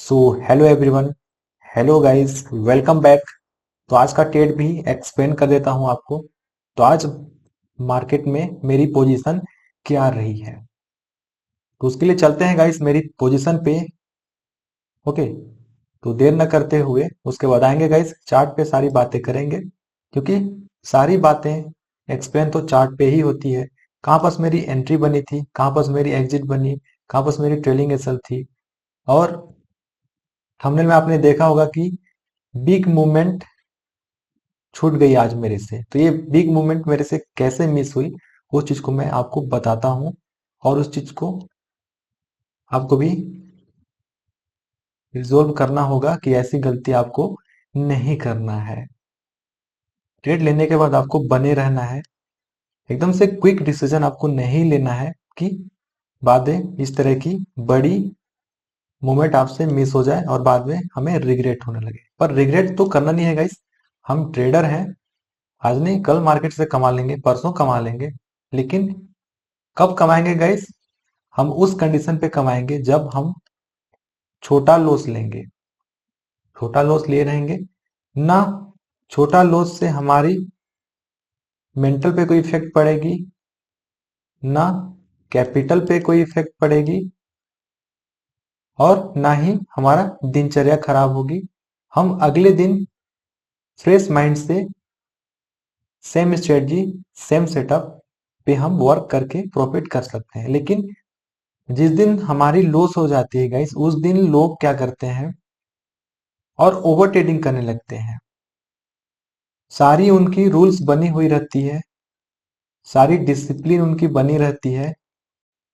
So hello everyone, hello guys, welcome back. तो आज का ट्रेड भी एक्सप्लेन कर देता हूं आपको। तो आज मार्केट में मेरी पोजीशन क्या रही है, तो उसके लिए चलते हैं गाइस मेरी पोजीशन पे। ओके, तो देर न करते हुए उसके बाद आएंगे गाइस, चार्ट पे सारी बातें करेंगे, क्योंकि सारी बातें एक्सप्लेन तो चार्ट पे ही होती है। कहाँ पास मेरी एंट्री बनी थी, कहाँ पास मेरी एग्जिट बनी, कहाँ पास मेरी ट्रेलिंग एसएल थी। और थंबनेल में आपने देखा होगा कि बिग मूवमेंट छूट गई आज मेरे से। तो ये बिग मूवमेंट मेरे से कैसे मिस हुई, उस चीज को मैं आपको बताता हूँ। और उस चीज को आपको भी रिजोल्व करना होगा कि ऐसी गलती आपको नहीं करना है। ट्रेड लेने के बाद आपको बने रहना है, एकदम से क्विक डिसीजन आपको नहीं लेना है कि बाद में इस तरह की बड़ी मूवमेंट आपसे मिस हो जाए और बाद में हमें रिग्रेट होने लगे। पर रिग्रेट तो करना नहीं है गाइस, हम ट्रेडर हैं। आज नहीं कल मार्केट से कमा लेंगे, परसों कमा लेंगे, लेकिन कब कमाएंगे गाइस? हम उस कंडीशन पे कमाएंगे जब हम छोटा लॉस लेंगे। छोटा लॉस ले रहेंगे ना, छोटा लॉस से हमारी मेंटल पे कोई इफेक्ट पड़ेगी, ना कैपिटल पे कोई इफेक्ट पड़ेगी, और ना ही हमारा दिनचर्या खराब होगी। हम अगले दिन फ्रेश माइंड से सेम स्ट्रेटजी, सेम सेटअप पे हम वर्क करके प्रॉफिट कर सकते हैं। लेकिन जिस दिन हमारी लॉस हो जाती है गाइस, उस दिन लोग क्या करते हैं और ओवर ट्रेडिंग करने लगते हैं। सारी उनकी रूल्स बनी हुई रहती है, सारी डिसिप्लिन उनकी बनी रहती है,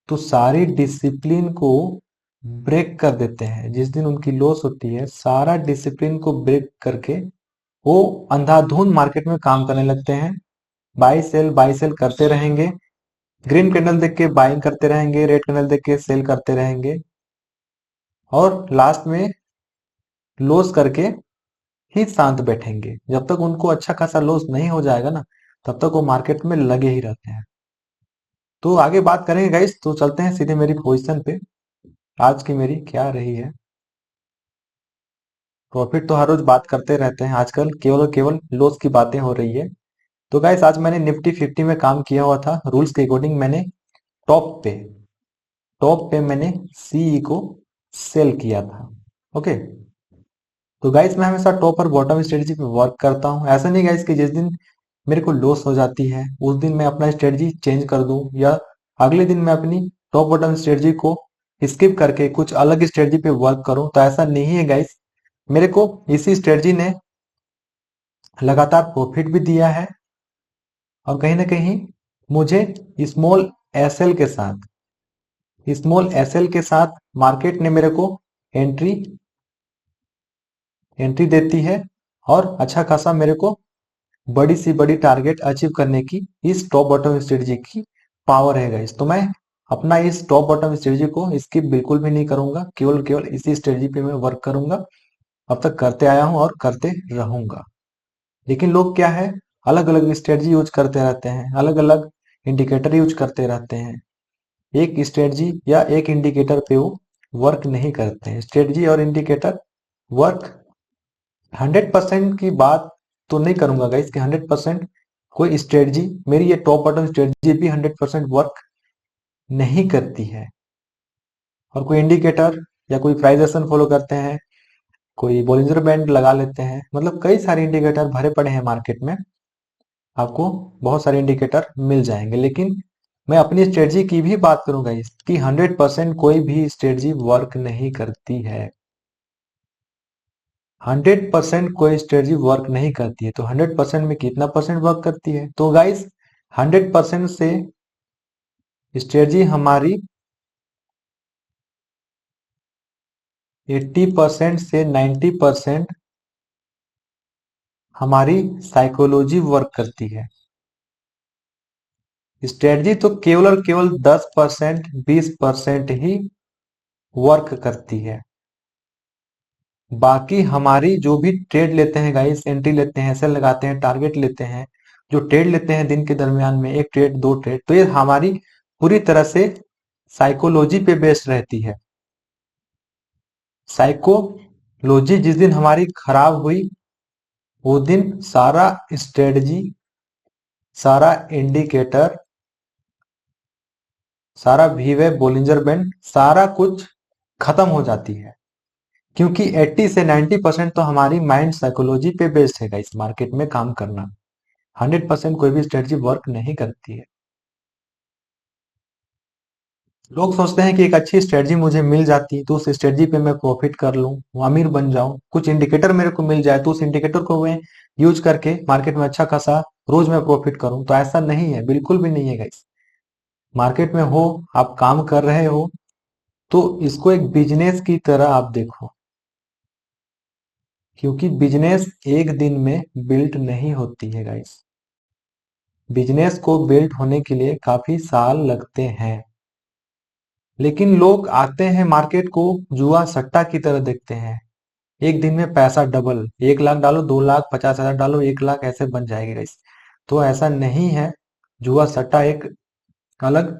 तो सारी डिसिप्लिन को ब्रेक कर देते हैं। जिस दिन उनकी लॉस होती है, सारा डिसिप्लिन को ब्रेक करके वो अंधाधुंध मार्केट में काम करने लगते हैं। बाई सेल करते रहेंगे, ग्रीन कैंडल देख के बाइंग करते रहेंगे, रेड कैंडल देख के सेल करते रहेंगे, और लास्ट में लॉस करके ही शांत बैठेंगे। जब तक उनको अच्छा खासा लॉस नहीं हो जाएगा ना, तब तक वो मार्केट में लगे ही रहते हैं। तो आगे बात करेंगे गाइस, तो चलते हैं सीधे मेरी पोजीशन पे। आज की मेरी क्या रही है। प्रॉफिट तो हर रोज बात करते रहते हैं, आजकल केवल और केवल लॉस की बातें हो रही है। तो गाइस आज मैंने निफ्टी 50 में काम किया हुआ था। रूल्स के अकॉर्डिंग मैंने टॉप पे टॉप पे मैंने सीई को सेल किया था। ओके, तो गाइस मैं हमेशा टॉप और बॉटम स्ट्रेटजी पे वर्क करता हूँ। ऐसा नहीं गाइस कि जिस दिन मेरे को लॉस हो जाती है उस दिन मैं अपना स्ट्रेटजी चेंज कर दूं, या अगले दिन मैं अपनी टॉप बॉटम स्ट्रेटजी को स्किप करके कुछ अलग स्ट्रेटजी पे वर्क करूं। तो ऐसा नहीं है गाइस, मेरे को इसी स्ट्रेटजी ने लगातार प्रॉफिट भी दिया है, और कहीं ना कहीं मुझे स्मॉल एसएल के साथ मार्केट ने मेरे को एंट्री एंट्री देती है, और अच्छा खासा मेरे को बड़ी सी बड़ी टारगेट अचीव करने की इस टॉप बॉटम स्ट्रेटजी की पावर है गाइस। तो मैं अपना इस टॉप बॉटम स्ट्रेटजी को स्किप बिल्कुल भी नहीं करूंगा, केवल केवल इसी स्ट्रेटजी पे मैं वर्क करूंगा। अब तक करते आया हूं और करते रहूंगा। लेकिन लोग क्या है, अलग अलग स्ट्रेटजी यूज करते रहते हैं, अलग अलग इंडिकेटर यूज करते रहते हैं। एक स्ट्रेटजी या एक इंडिकेटर पे वो वर्क नहीं करते हैं। स्ट्रेटजी और इंडिकेटर वर्क 100% की बात तो नहीं करूंगा गाइस कि 100% कोई स्ट्रेटजी, मेरी ये टॉप बॉटम स्ट्रेटजी भी 100% वर्क नहीं करती है। और कोई इंडिकेटर या कोई प्राइस एक्शन फॉलो करते हैं, कोई बॉलिंजर बैंड लगा लेते हैं, मतलब कई सारे इंडिकेटर भरे पड़े हैं मार्केट में। आपको बहुत सारे इंडिकेटर मिल जाएंगे, लेकिन मैं अपनी स्ट्रेटजी की भी बात करूंगा इसकी 100% कोई भी स्ट्रेटजी वर्क नहीं करती है। 100% कोई स्ट्रेटजी वर्क नहीं करती है, तो 100% में कितना परसेंट वर्क करती है? तो गाइस 100% से स्ट्रेटजी हमारी 80% से 90% हमारी साइकोलॉजी वर्क करती है। स्ट्रेटजी तो केवल और केवल 10% 20% ही वर्क करती है। बाकी हमारी जो भी ट्रेड लेते हैं गाइस, एंट्री लेते हैं, सेल लगाते हैं, टारगेट लेते हैं, जो ट्रेड लेते हैं दिन के दरमियान में एक ट्रेड दो ट्रेड, तो ये हमारी पूरी तरह से साइकोलॉजी पे बेस्ड रहती है। साइकोलॉजी जिस दिन हमारी खराब हुई वो दिन सारा स्ट्रेटजी, सारा इंडिकेटर, सारा वीवे बोलिंजर बैंड, सारा कुछ खत्म हो जाती है। क्योंकि 80 से 90% तो हमारी माइंड साइकोलॉजी पे बेस्ड है इस मार्केट में काम करना। 100% कोई भी स्ट्रेटजी वर्क नहीं करती है। लोग सोचते हैं कि एक अच्छी स्ट्रेटजी मुझे मिल जाती तो उस स्ट्रेटजी पे मैं प्रॉफिट कर लूं, अमीर बन जाऊं, कुछ इंडिकेटर मेरे को मिल जाए तो उस इंडिकेटर को मैं यूज करके मार्केट में अच्छा खासा रोज मैं प्रॉफिट करूं। तो ऐसा नहीं है, बिल्कुल भी नहीं है गाइस। मार्केट में हो, आप काम कर रहे हो तो इसको एक बिजनेस की तरह आप देखो। क्योंकि बिजनेस एक दिन में बिल्ड नहीं होती है गाइस। बिजनेस को बिल्ड होने के लिए काफी साल लगते हैं। लेकिन लोग आते हैं मार्केट को जुआ सट्टा की तरह देखते हैं। एक दिन में पैसा डबल, 1 लाख डालो, 2 लाख, 50,000 डालो, 1 लाख ऐसे बन जाएगी गाइस। तो ऐसा नहीं है। जुआ सट्टा एक अलग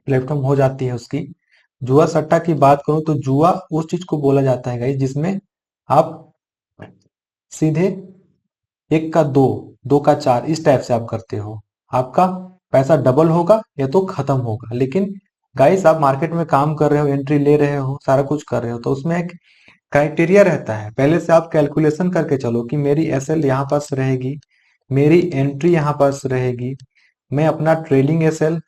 प्लेटफॉर्म हो जाती है उसकी। जुआ सट्टा की बात करूं तो जुआ उस चीज को बोला जाता है गाइस जिसमें आप सीधे 1 का 2, 2 का 4 इस टाइप से आप करते हो। आपका पैसा डबल होगा या तो खत्म होगा। लेकिन गाइस आप मार्केट में काम कर रहे हो, एंट्री ले रहे हो, सारा कुछ कर रहे हो, तो उसमें एक क्राइटेरिया रहता है। पहले से आप कैलकुलेशन करके चलो कि मेरी एसएल यहाँ पास रहेगी, मेरी एंट्री यहाँ पास रहेगी, मैं अपना ट्रेलिंग एसएल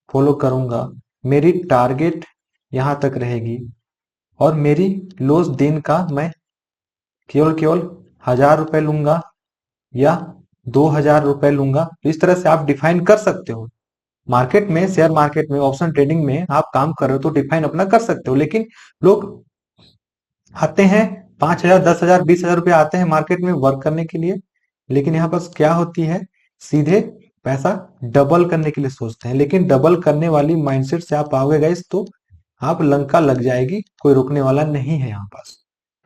फॉलो करूंगा, मेरी टारगेट यहाँ तक रहेगी और मेरी लॉस दिन का मैं केवल केवल 1,000 रुपए लूंगा या 2,000 रुपए लूंगा। तो इस तरह से आप डिफाइन कर सकते हो। मार्केट में, शेयर मार्केट में, ऑप्शन ट्रेडिंग में आप काम कर रहे हो तो डिफाइन अपना कर सकते हो। लेकिन लोग आते हैं 5,000, 10,000, 20,000 रुपए आते हैं मार्केट में वर्क करने के लिए। लेकिन यहाँ पास क्या होती है, सीधे पैसा डबल करने के लिए सोचते हैं। लेकिन डबल करने वाली माइंडसेट से आप आओगे गाइस तो आप लंका लग जाएगी, कोई रोकने वाला नहीं है यहाँ पास।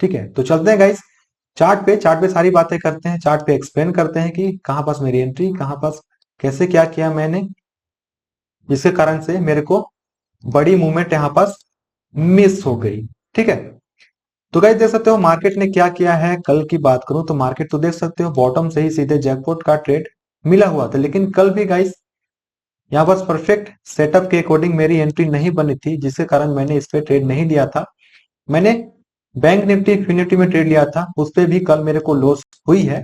ठीक है, तो चलते हैं गाइस चार्ट पे सारी बातें करते हैं। चार्ट पे एक्सप्लेन करते हैं कि कहाँ पास मेरी एंट्री, कहाँ पास कैसे क्या किया मैंने, जिसके कारण से मेरे को बड़ी मूवमेंट यहाँ पास मिस हो गई। ठीक है, तो गाइस देख सकते हो मार्केट ने क्या किया है। कल की बात करूं तो मार्केट तो देख सकते हो बॉटम से ही सीधे जैकपॉट का ट्रेड मिला हुआ था। लेकिन कल भी गाइस यहाँ पास परफेक्ट सेटअप के अकॉर्डिंग मेरी एंट्री नहीं बनी थी, जिसके कारण मैंने इस पे ट्रेड नहीं लिया था। मैंने बैंक निफ्टी फिनिफ्टी में ट्रेड लिया था, उस पे भी कल मेरे को लॉस हुई है।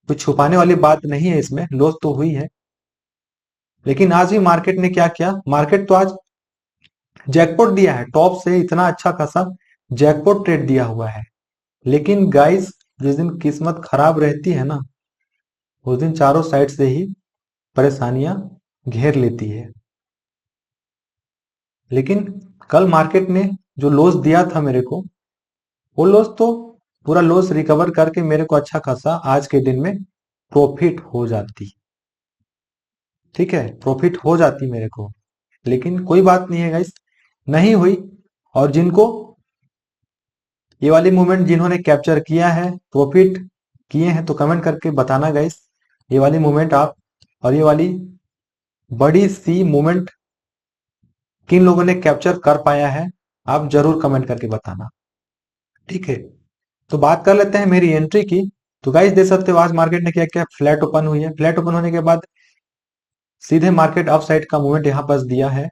कुछ छुपाने वाली बात नहीं है, इसमें लॉस तो हुई है। लेकिन आज भी मार्केट ने क्या किया, मार्केट तो आज जैकपॉट दिया है, टॉप से इतना अच्छा खासा जैकपॉट ट्रेड दिया हुआ है। लेकिन गाइस जिस दिन किस्मत खराब रहती है ना, उस दिन चारों साइड से ही परेशानियां घेर लेती है। लेकिन कल मार्केट ने जो लॉस दिया था मेरे को, वो लॉस तो पूरा लॉस रिकवर करके मेरे को अच्छा खासा आज के दिन में प्रॉफिट हो जाती। ठीक है, प्रॉफिट हो जाती मेरे को। लेकिन कोई बात नहीं है गाइस, नहीं हुई। और जिनको ये वाली मूवमेंट जिन्होंने कैप्चर किया है, प्रॉफिट किए हैं, तो कमेंट करके बताना गाइस ये वाली मूवमेंट आप और ये वाली बड़ी सी मूवमेंट किन लोगों ने कैप्चर कर पाया है, आप जरूर कमेंट करके बताना। ठीक है, तो बात कर लेते हैं मेरी एंट्री की। तो गाइस देख सकते हो आज मार्केट ने क्या किया, फ्लैट ओपन हुई है। फ्लैट ओपन होने के बाद सीधे मार्केट अप साइड का मूवमेंट यहाँ पास दिया है।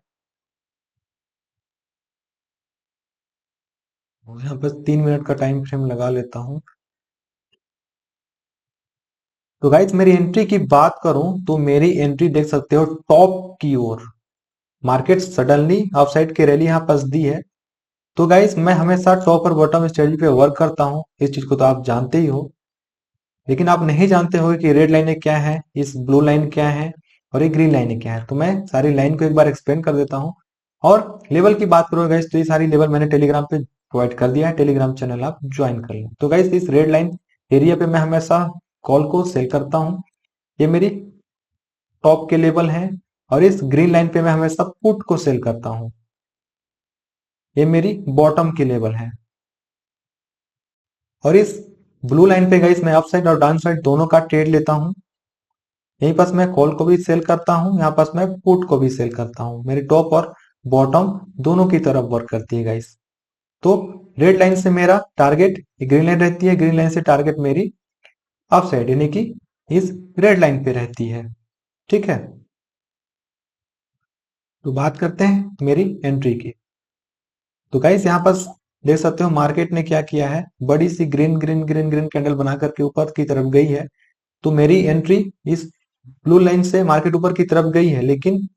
यहाँ पर 3 मिनट का टाइम फ्रेम लगा लेता हूं। तो गाइस मेरी एंट्री की बात करूं तो मेरी एंट्री देख सकते हो टॉप की ओर। मार्केट सडनली अपसाइड की रैली यहाँ पास दी है। तो गाइस मैं हमेशा टॉप और बॉटम स्ट्रेटजी पे वर्क करता हूँ, इस चीज को तो आप जानते ही हो। लेकिन आप नहीं जानते हो कि रेड लाइनें क्या है, इस ब्लू लाइन क्या है और ये ग्रीन लाइनें क्या है। तो मैं सारी लाइन को एक बार एक्सप्लेन कर देता हूँ। और लेवल की बात करो गाइस तो ये सारी लेवल मैंने टेलीग्राम पे प्रोवाइड कर दिया है, टेलीग्राम चैनल आप ज्वाइन कर लें। तो गाइस इस रेड लाइन एरिया पे मैं हमेशा कॉल को सेल करता हूँ, ये मेरी टॉप के लेवल है। और इस ग्रीन लाइन पे मैं हमेशा पुट को सेल करता हूँ, ये मेरी बॉटम की लेवल है। और इस ब्लू लाइन पे गाइस मैं अप साइड और डाउन साइड दोनों का ट्रेड लेता हूँ। यहीं पास मैं कॉल को भी सेल करता हूँ, यहाँ पास मैं पुट को भी सेल करता हूँ। मेरी टॉप और बॉटम दोनों की तरफ वर्क करती है गाइस। तो रेड लाइन से मेरा टारगेट ग्रीन लाइन रहती है, ग्रीन लाइन से टारगेट मेरी अप साइड यानी कि इस रेड लाइन पे रहती है। ठीक है, तो बात करते हैं मेरी एंट्री की। तो गाइस यहाँ पर देख सकते हो मार्केट ने क्या किया है, बड़ी सी green green green green candle बना करके ऊपर की तरफ गई है। तो मेरी एंट्री इस ब्लू लाइन से मार्केट ऊपर की तरफ गई है, लेकिन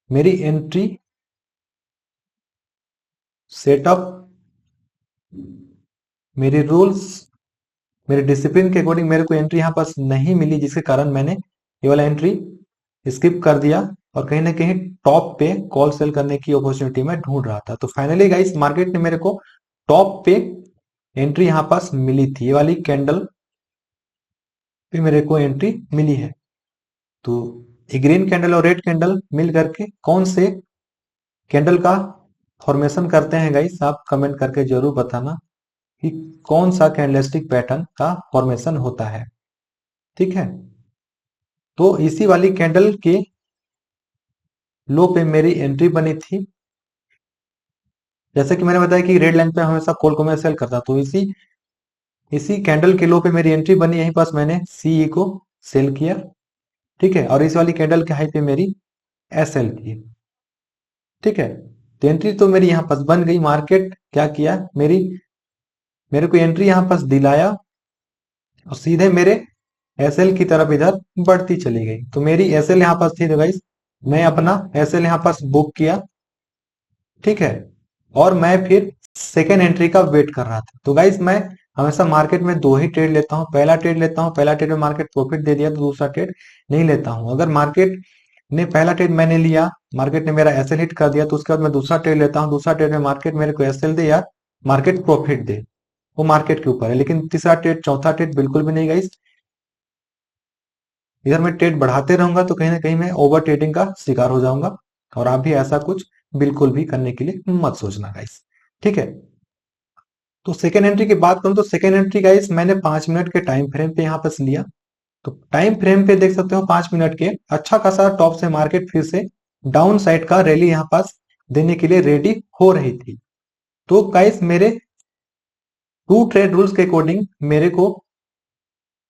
मेरी एंट्री सेटअप, मेरे रूल्स, मेरे डिसिप्लिन के अकॉर्डिंग मेरे को एंट्री यहाँ पास नहीं मिली, जिसके कारण मैंने ये वाला एंट्री स्किप कर दिया और कहीं ना कहीं टॉप पे कॉल सेल करने की अपॉर्चुनिटी में ढूंढ रहा था। तो फाइनली गाइस मार्केट ने मेरे को टॉप पे एंट्री यहाँ पास मिली थी, ये वाली कैंडल पे मेरे को एंट्री मिली है। तो ये ग्रीन कैंडल और रेड कैंडल मिल करके कौन से कैंडल का फॉर्मेशन करते हैं गाइस, आप कमेंट करके जरूर बताना कि कौन सा कैंडलस्टिक पैटर्न का फॉर्मेशन होता है। ठीक है, तो इसी वाली कैंडल के लो पे मेरी एंट्री बनी थी। जैसे कि मैंने बताया कि रेड लाइन पे हमेशा कॉल को मैं सेल करता, तो इसी इसी कैंडल के लो पे मेरी एंट्री बनी, यहीं पास मैंने सीई को सेल किया। ठीक है, और इस वाली कैंडल के हाई पे मेरी एसएल थी। ठीक है, तो एंट्री तो मेरी यहाँ पास बन गई। मार्केट क्या किया, मेरे को एंट्री यहाँ पास दिलाया और सीधे मेरे एसएल की तरफ इधर बढ़ती चली गई। तो मेरी एसएल यहाँ पास थी, तो गाइस मैं अपना एसएल यहाँ पास बुक किया। ठीक है, और मैं फिर सेकेंड एंट्री का वेट कर रहा था। तो गाइस मैं हमेशा मार्केट में दो ही ट्रेड लेता हूँ। पहला ट्रेड लेता हूँ, पहला ट्रेड में मार्केट प्रॉफिट दे दिया तो दूसरा ट्रेड नहीं लेता हूँ। अगर मार्केट ने पहला ट्रेड मैंने लिया, मार्केट ने मेरा एसएल हिट कर दिया, तो उसके बाद मैं दूसरा ट्रेड लेता हूँ। दूसरा ट्रेड में मार्केट मेरे को एसएल दे या मार्केट प्रॉफिट दे, वो मार्केट के ऊपर है। लेकिन तीसरा ट्रेड चौथा ट्रेड बिल्कुल भी नहीं गाइस। इधर मैं ट्रेड बढ़ाते रहूंगा तो कहीं ना कहीं मैं ओवर ट्रेडिंग का शिकार हो जाऊंगा, और आप भी ऐसा कुछ बिल्कुल भी करने के लिए मत सोचना गाइस। ठीक है, तो सेकेंड एंट्री की बात करूं तो सेकेंड एंट्री गाइस मैंने 5 मिनट के टाइम फ्रेम पे यहाँ पर लिया। तो टाइम फ्रेम पे देख सकते हो 5 मिनट के अच्छा खासा टॉप से मार्केट फिर से डाउन साइड का रैली यहाँ पास देने के लिए रेडी हो रही थी। तो गाइस मेरे टू ट्रेड रूल्स के अकॉर्डिंग मेरे को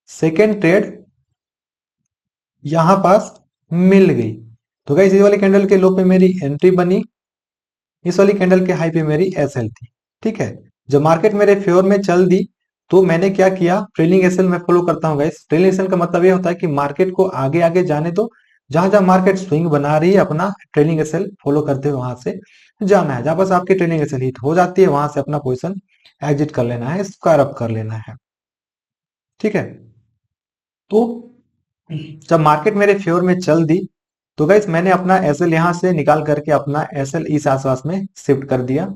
सेकेंड ट्रेड यहां पास मिल गई। तो गाइस इस वाली कैंडल के लो पे मेरी एंट्री बनी, इस वाली कैंडल के हाई पे मेरी एसएल थी। ठीक है, जब मार्केट मेरे फेवर में चल दी तो मैंने क्या किया, ट्रेलिंग एसएल में फॉलो करता हूँ गाइस। ट्रेलिंग एसएल का मतलब ये होता है कि मार्केट को आगे आगे जाने दो, जहां जहां मार्केट स्विंग बना रही है अपना ट्रेलिंग एसएल फॉलो करते हुए वहां से जाना है। जहां पास आपकी ट्रेलिंग एसएल हिट हो जाती है वहां से अपना पोजिशन एग्जिट कर लेना है, स्क्वायर अप कर लेना है। ठीक है, तो जब मार्केट मेरे फेवर में चल दी तो गाइस मैंने अपना एसएल यहां से निकाल करके अपना एसएल इस आसपास में शिफ्ट कर दिया,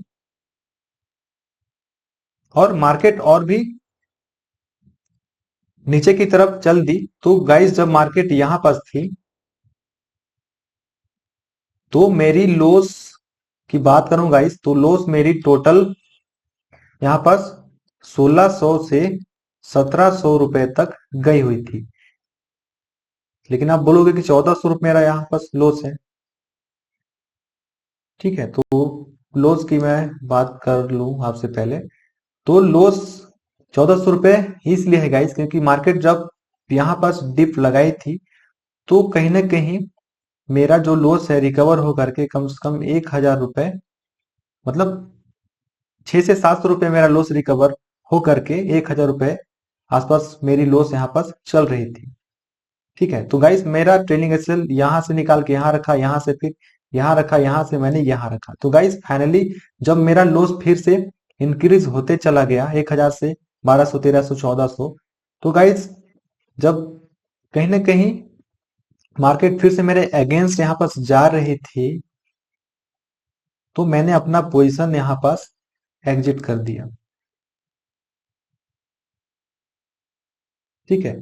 और मार्केट और भी नीचे की तरफ चल दी। तो गाइस जब मार्केट यहां पास थी तो मेरी लॉस की बात करूं गाइस, तो लॉस मेरी टोटल यहां पास 1600 से 1700 रुपए तक गई हुई थी। लेकिन आप बोलोगे कि 1400 रुपये मेरा यहाँ पास लॉस है। ठीक है, तो लॉस की मैं बात कर लूं आपसे पहले, तो लॉस 1400 रुपये इसलिए है गाइस क्योंकि मार्केट जब यहाँ पास डिप लगाई थी तो कहीं ना कहीं मेरा जो लॉस है रिकवर हो करके कम से कम 1000 रुपए, मतलब 600 से 700 रुपये मेरा लॉस रिकवर हो करके 1000 रुपये आसपास मेरी लॉस यहाँ पास चल रही थी। ठीक है, तो गाइस मेरा ट्रेलिंग एसएल यहां से निकाल के यहाँ रखा, यहां से फिर यहाँ रखा, यहां से मैंने यहाँ रखा। तो गाइस फाइनली जब मेरा लॉस फिर से इंक्रीज होते चला गया 1000 से 1200 1300 1400, तो गाइस जब कहीं ना कहीं मार्केट फिर से मेरे अगेंस्ट यहाँ पास जा रही थी तो मैंने अपना पोजीशन यहाँ पास एग्जिट कर दिया। ठीक है,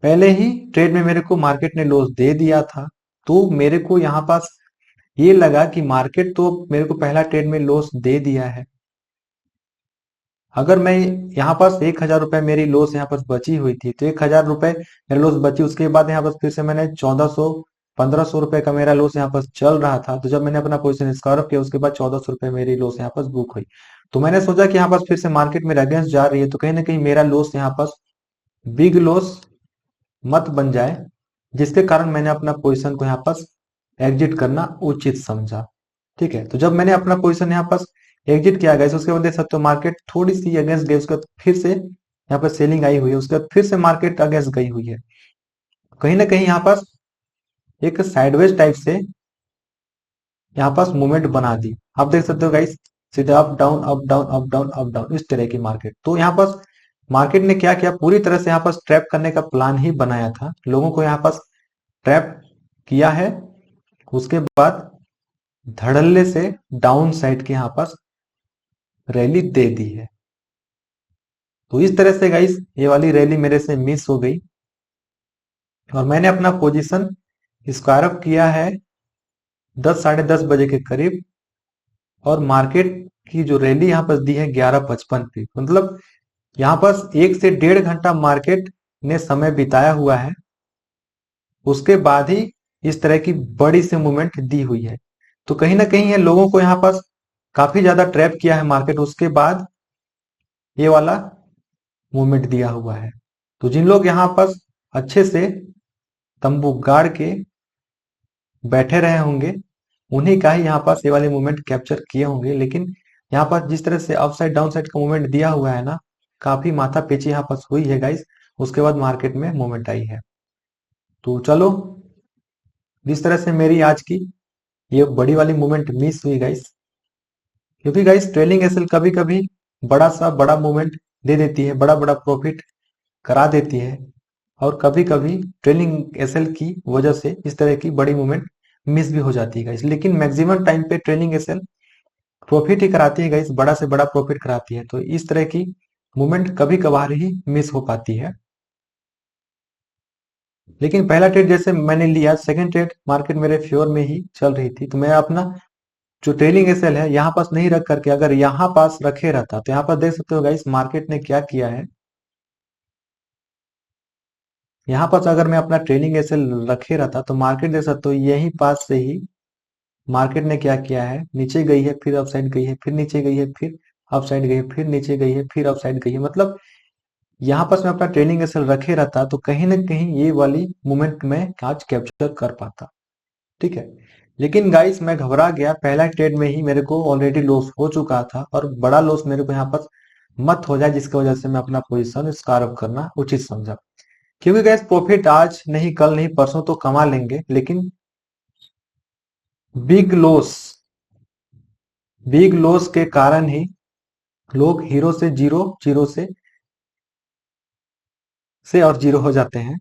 पहले ही ट्रेड में मेरे को मार्केट ने लॉस दे दिया था, तो मेरे को यहाँ पास ये लगा कि मार्केट तो मेरे को पहला ट्रेड में लॉस दे दिया है। अगर मैं यहाँ पास 1000 रुपए मेरी लॉस यहाँ पास बची हुई थी, तो 1000 रुपए मेरी लॉस बची, उसके बाद यहाँ पास फिर से मैंने 1400 1500 रुपए का मेरा लॉस यहाँ पर चल रहा था, तो जब मैंने अपना पोजीशन स्क्वायर किया उसके बाद 1400 रुपए मेरी लॉस यहाँ पर बुक हुई। तो मैंने सोचा कि यहाँ पर फिर से मार्केट मेरे अगेंस्ट जा रही है, तो कहीं ना कहीं मेरा लॉस यहाँ पर बिग लॉस मत बन जाए, जिसके कारण मैंने अपना पोजीशन को यहाँ पर एग्जिट करना उचित समझा। ठीक है, तो जब मैंने अपना पोजीशन यहाँ पर एग्जिट किया गया, उसके बाद देख सकते हो मार्केट थोड़ी सी अगेंस्ट गई, उसके बाद फिर से यहाँ पर सेलिंग आई हुई है, उसके बाद फिर से मार्केट अगेंस्ट गई हुई है। कहीं ना कहीं यहाँ पर एक साइडवेज टाइप से यहाँ पास मूवमेंट बना दी। आप देख सकते हो गाइस, सीधे up down up down up down up down, इस तरह की मार्केट। तो यहाँ पास मार्केट ने क्या किया, पूरी तरह से यहाँ पास ट्रैप करने का प्लान ही बनाया था, लोगों को यहाँ पास ट्रैप किया है। उसके बाद धड़ल्ले से डाउन साइड के यहाँ पास रैली दे दी है। तो इस तरह से गाइस ये वाली रैली मेरे से मिस हो गई, और मैंने अपना पोजीशन स्क्वायर अप किया है 10 साढ़े 10 बजे के करीब, और मार्केट की जो रैली यहाँ पर दी है 11:55 पे, मतलब यहाँ पर 1 से 1.5 घंटा मार्केट ने समय बिताया हुआ है, उसके बाद ही इस तरह की बड़ी सी मूवमेंट दी हुई है। तो कहीं ना कहीं ये लोगों को यहाँ पास काफी ज्यादा ट्रैप किया है मार्केट, उसके बाद ये वाला मूवमेंट दिया हुआ है। तो जिन लोग यहाँ पास अच्छे से तंबू गाड़ के बैठे रहे होंगे, उन्हीं का ही यहाँ पास ये वाले मूवमेंट कैप्चर किए होंगे। लेकिन यहाँ पास जिस तरह से अपसाइड डाउन साइड का मूवमेंट दिया हुआ है ना, काफी माथा पेची यहाँ पास हुई है गाइस, उसके बाद मार्केट में मूवमेंट आई है। तो चलो, जिस तरह से मेरी आज की ये बड़ी वाली मूवमेंट मिस हुई गाइस, क्योंकि गाइस ट्रेलिंग एसएल कभी कभी बड़ा मूवमेंट दे देती है, बड़ा बड़ा प्रॉफिट करा देती है, और कभी कभी ट्रेलिंग एसएल की वजह से इस तरह की बड़ी मूवमेंट मिस भी हो जाती है गाइस। लेकिन मैक्सिमम टाइम पे ट्रेलिंग एसएल प्रॉफिट ही कराती है गाइस, बड़ा से बड़ा प्रॉफिट कराती है। तो इस तरह की मूवमेंट कभी कभार ही मिस हो पाती है। लेकिन पहला ट्रेड जैसे मैंने लिया, सेकंड ट्रेड मार्केट मेरे फेवर में ही चल रही थी, तो मैं अपना जो ट्रेलिंग एसएल है यहाँ पास नहीं रख करके अगर यहाँ पास रखे रहता, तो यहाँ पर देख सकते हो गाइस मार्केट ने क्या किया है। यहाँ पास अगर मैं अपना ट्रेलिंग एसएल रखे रहता, तो मार्केट देख सकते हो यही पास से ही मार्केट ने क्या किया है, नीचे गई है, फिर अपसाइड गई है, फिर नीचे गई है, फिर अपसाइड गई है, फिर नीचे गई है, फिर अपसाइड गई है। मतलब यहाँ पास मैं अपना ट्रेलिंग एसएल रखे रहता, तो कहीं ना कहीं ये वाली मूवमेंट में आज कैप्चर कर पाता। ठीक है, लेकिन गाइस मैं घबरा गया, पहला ट्रेड में ही मेरे को ऑलरेडी लॉस हो चुका था, और बड़ा लॉस मेरे को यहाँ पर मत हो जाए, जिसकी वजह से मैं अपना पोजीशन स्क्वायर अप करना उचित समझा। क्योंकि गैस प्रॉफिट आज नहीं, कल नहीं, परसों तो कमा लेंगे, लेकिन बिग लॉस के कारण ही लोग हीरो से जीरो, जीरो से और जीरो हो जाते हैं।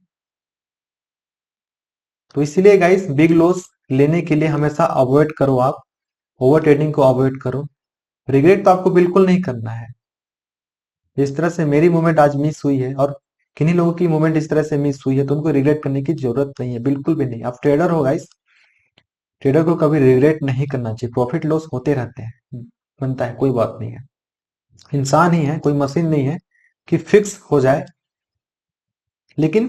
तो इसीलिए गाइस बिग लॉस लेने के लिए हमेशा अवॉइड करो, आप ओवर ट्रेडिंग को अवॉइड करो। रिग्रेट तो आपको बिल्कुल नहीं करना है। इस तरह से मेरी मूवमेंट आज मिस हुई है, और किन्हीं लोगों की मूवमेंट इस तरह से मिस हुई है, तो उनको रिग्रेट करने की जरूरत नहीं है, बिल्कुल भी नहीं। आप ट्रेडर हो गाइस, ट्रेडर को कभी रिग्रेट नहीं करना चाहिए। प्रॉफिट लॉस होते रहते हैं, बनता है, कोई बात नहीं है। इंसान ही है, कोई मशीन नहीं है कि फिक्स हो जाए। लेकिन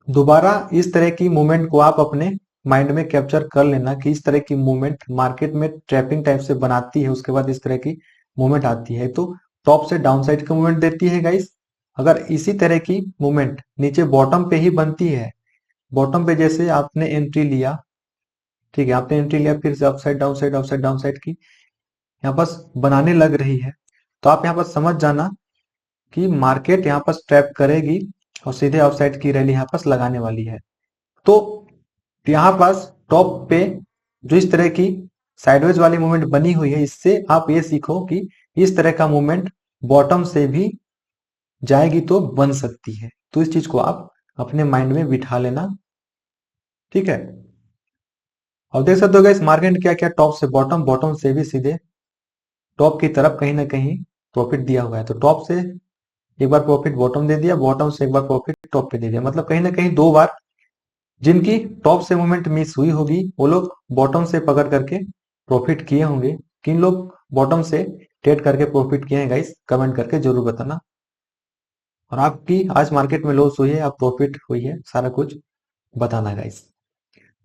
दोबारा इस तरह की मूवमेंट को आप अपने माइंड में कैप्चर कर लेना कि इस तरह की मूवमेंट मार्केट में ट्रैपिंग टाइप से बनाती है, उसके बाद इस तरह की मूवमेंट आती है, तो टॉप से डाउन साइड का मूवमेंट देती है गाइस। अगर इसी तरह की मूवमेंट नीचे बॉटम पे ही बनती है, बॉटम पे जैसे आपने एंट्री लिया, ठीक है, आपने एंट्री लिया, फिर से अपसाइड डाउन साइड की यहाँ पास बनाने लग रही है, तो आप यहाँ पर समझ जाना कि मार्केट यहाँ पर ट्रैप करेगी, और सीधे अपसाइड की रैली यहाँ पास लगाने वाली है। तो यहाँ पास टॉप पे जो इस तरह की साइडवेज वाली मूवमेंट बनी हुई है, इससे आप ये सीखो कि इस तरह का मूवमेंट बॉटम से भी जाएगी तो बन सकती है। तो इस चीज को आप अपने माइंड में बिठा लेना, ठीक है। और देख सकते हो गाइस मार्केट ने क्या किया, टॉप से बॉटम, बॉटम से भी सीधे टॉप की तरफ कहीं ना कहीं प्रॉफिट दिया हुआ है। तो टॉप से एक बार प्रॉफिट बॉटम दे दिया, बॉटम से एक बार प्रॉफिट टॉप पे दे दिया, मतलब कहीं ना कहीं 2 बार जिनकी टॉप से मूवमेंट मिस हुई होगी, वो लोग बॉटम से पकड़ करके प्रॉफिट किए होंगे। किन लोग बॉटम से ट्रेड करके प्रॉफिट किए हैं गाइस, कमेंट करके जरूर बताना। और आपकी आज मार्केट में लॉस हुई है, आप प्रॉफिट हुई है, सारा कुछ बताना गाइस।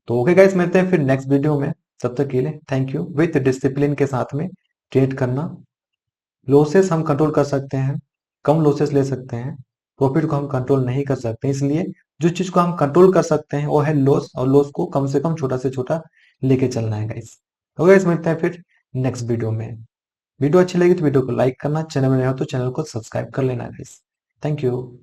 तो ओके गाइस, मिलते हैं फिर नेक्स्ट वीडियो में। तब तक के लिए थैंक यू। विथ डिसिप्लिन के साथ में ट्रेड करना। लॉसेस हम कंट्रोल कर सकते हैं, कम लॉसेस ले सकते हैं, प्रॉफिट को हम कंट्रोल नहीं कर सकते, इसलिए जो चीज को हम कंट्रोल कर सकते हैं वो है लॉस, और लॉस को कम से कम छोटा से छोटा लेके चलना है गाइस। तो गाइस मिलते हैं फिर नेक्स्ट वीडियो में। वीडियो अच्छी लगी तो वीडियो को लाइक करना, चैनल में नए हो तो चैनल को सब्सक्राइब कर लेना गाइस। Thank you.